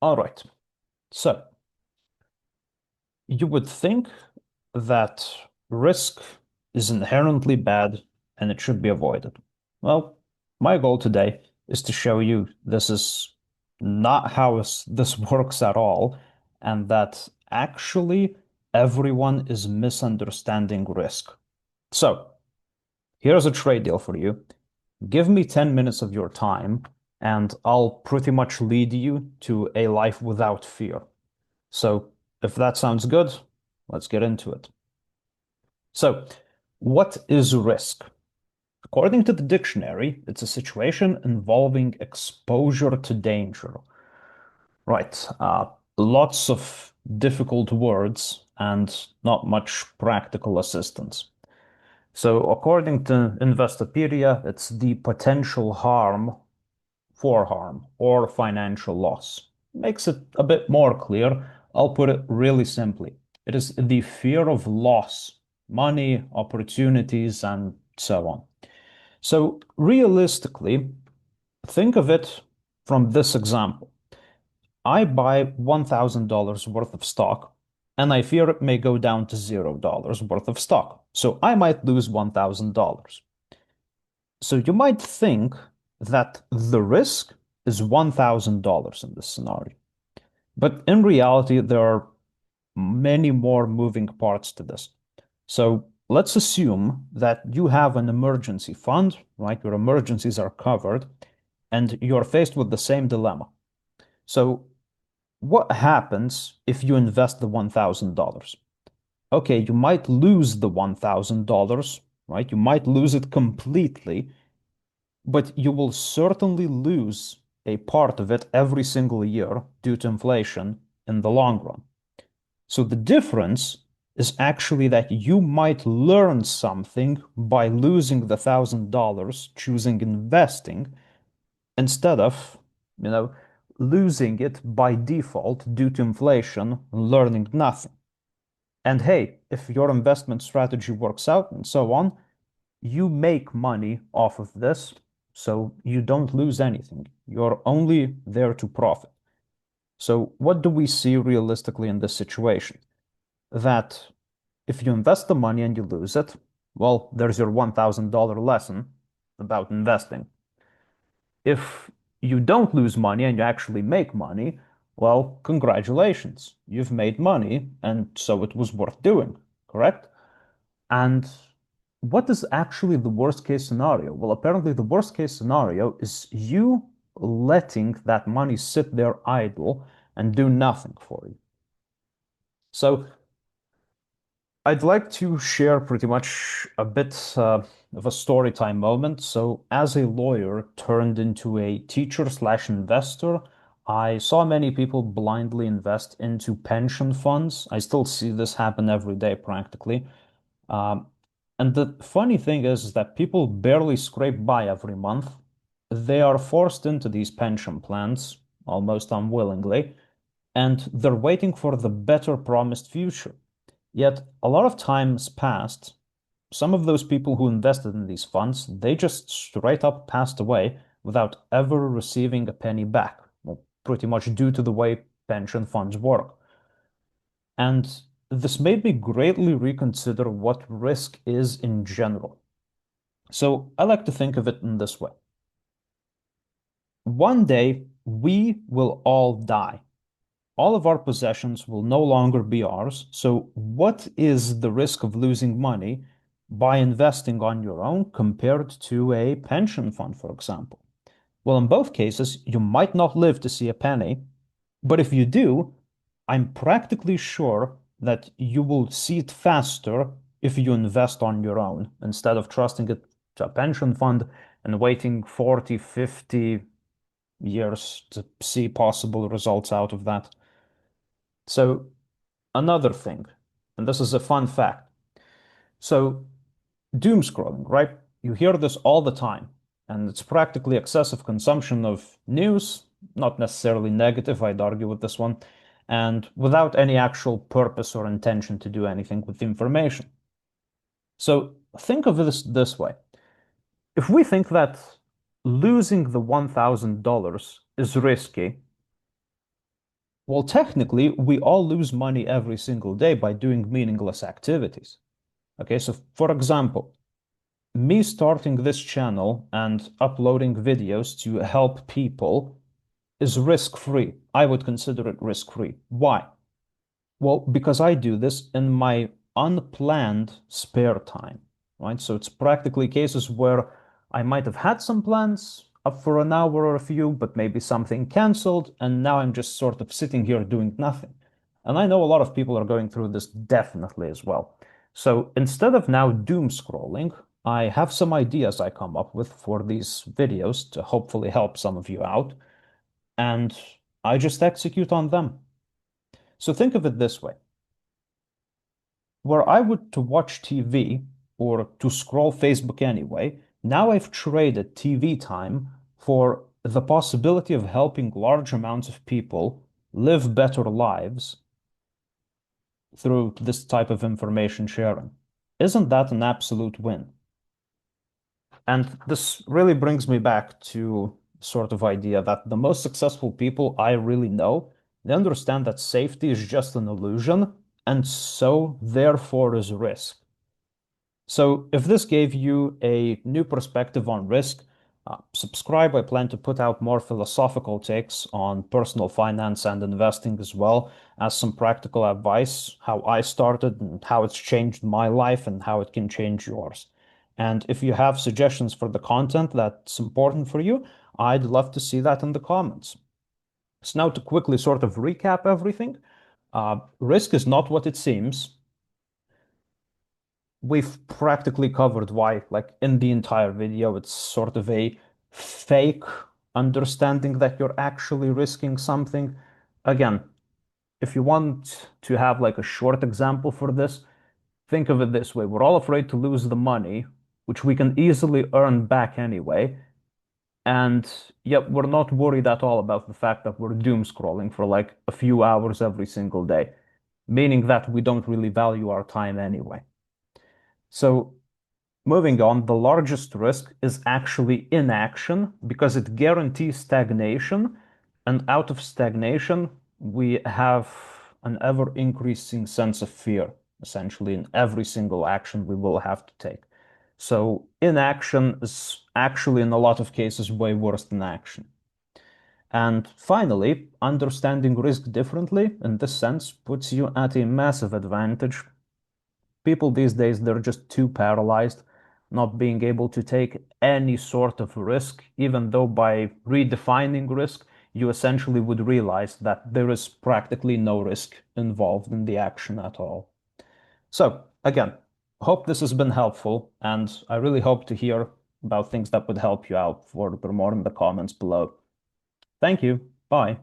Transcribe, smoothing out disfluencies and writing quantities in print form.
All right. So you would think that risk is inherently bad and it should be avoided. Well, my goal today is to show you this is not how this works at all, and that actually everyone is misunderstanding risk. So here's a trade deal for you. Give me 10 minutes of your time, and I'll pretty much lead you to a life without fear. So if that sounds good, let's get into it. So, what is risk? According to the dictionary, it's a situation involving exposure to danger. Right. Lots of difficult words and not much practical assistance. So, according to Investopedia, it's the potential harm for harm or financial loss. Makes it a bit more clear. I'll put it really simply. It is the fear of loss, money, opportunities, and so on. So realistically, think of it from this example. I buy $1,000 worth of stock, and I fear it may go down to $0 worth of stock. So I might lose $1,000. So you might think that the risk is $1,000 in this scenario. But in reality, there are many more moving parts to this. So let's assume that you have an emergency fund, right? Your emergencies are covered, and you're faced with the same dilemma. So what happens if you invest the $1,000? Okay, you might lose the $1,000, right? You might lose it completely, but you will certainly lose a part of it every single year due to inflation in the long run. So the difference is actually that you might learn something by losing the $1,000, choosing investing, instead of, losing it by default due to inflation and learning nothing. And hey, if your investment strategy works out and so on, you make money off of this, so you don't lose anything. You're only there to profit. So what do we see realistically in this situation? That if you invest the money and you lose it, well, there's your $1,000 lesson about investing. If you don't lose money and you actually make money, well, congratulations. You've made money, and so it was worth doing, correct? And what is actually the worst case scenario? Well, apparently the worst case scenario is you letting that money sit there idle and do nothing for you. So I'd like to share pretty much a bit of a story time moment. So as a lawyer turned into a teacher slash investor, I saw many people blindly invest into pension funds. I still see this happen every day practically. Um, and the funny thing is that people barely scrape by every month. They are forced into these pension plans almost unwillingly, and they're waiting for the better promised future. Yet a lot of times passed, some of those people who invested in these funds, they just straight up passed away without ever receiving a penny back, well, pretty much due to the way pension funds work. And this made me greatly reconsider what risk is in general. So I like to think of it in this way. One day, we will all die. All of our possessions will no longer be ours. So what is the risk of losing money by investing on your own compared to a pension fund, for example? Well, in both cases, you might not live to see a penny, but if you do, I'm practically sure that you will see it faster if you invest on your own instead of trusting it to a pension fund and waiting 40, 50 years to see possible results out of that. So, another thing, and this is a fun fact. So, doom scrolling, right? You hear this all the time, and it's practically excessive consumption of news, not necessarily negative, I'd argue with this one, and without any actual purpose or intention to do anything with the information. So think of this way. If we think that losing the $1,000 is risky, Well, technically, we all lose money every single day by doing meaningless activities. Okay, so for example, me starting this channel and uploading videos to help people is risk-free. I would consider it risk-free. Why? Well, because I do this in my unplanned spare time, right? So it's practically cases where I might have had some plans up for an hour or a few, but maybe something canceled, and now I'm just sort of sitting here doing nothing. And I know a lot of people are going through this definitely as well. So instead of now doom scrolling, I have some ideas I come up with for these videos to hopefully help some of you out, and I just execute on them. So think of it this way. Were I would to watch TV or to scroll Facebook anyway, now I've traded TV time for the possibility of helping large amounts of people live better lives through this type of information sharing. Isn't that an absolute win? And this really brings me back to sort of idea that the most successful people I really know, they understand that safety is just an illusion, and so therefore is risk. So if this gave you a new perspective on risk, subscribe. I plan to put out more philosophical takes on personal finance and investing as well as some practical advice, how I started and how it's changed my life and how it can change yours. And if you have suggestions for the content that's important for you, I'd love to see that in the comments. So now to quickly sort of recap everything, risk is not what it seems. We've practically covered why, like in the entire video, it's sort of a fake understanding that you're actually risking something. Again, if you want to have like a short example for this, think of it this way. We're all afraid to lose the money, which we can easily earn back anyway. And yet we're not worried at all about the fact that we're doom scrolling for like a few hours every single day, meaning that we don't really value our time anyway. So moving on, the largest risk is actually inaction because it guarantees stagnation. And out of stagnation, we have an ever increasing sense of fear, essentially, in every single action we will have to take. So inaction is actually, in a lot of cases, way worse than action. And finally, understanding risk differently in this sense puts you at a massive advantage. People these days, they're just too paralyzed, not being able to take any sort of risk, even though by redefining risk, you essentially would realize that there is practically no risk involved in the action at all. So, again, hope this has been helpful, and I really hope to hear about things that would help you out. Furthermore, in the comments below. Thank you. Bye.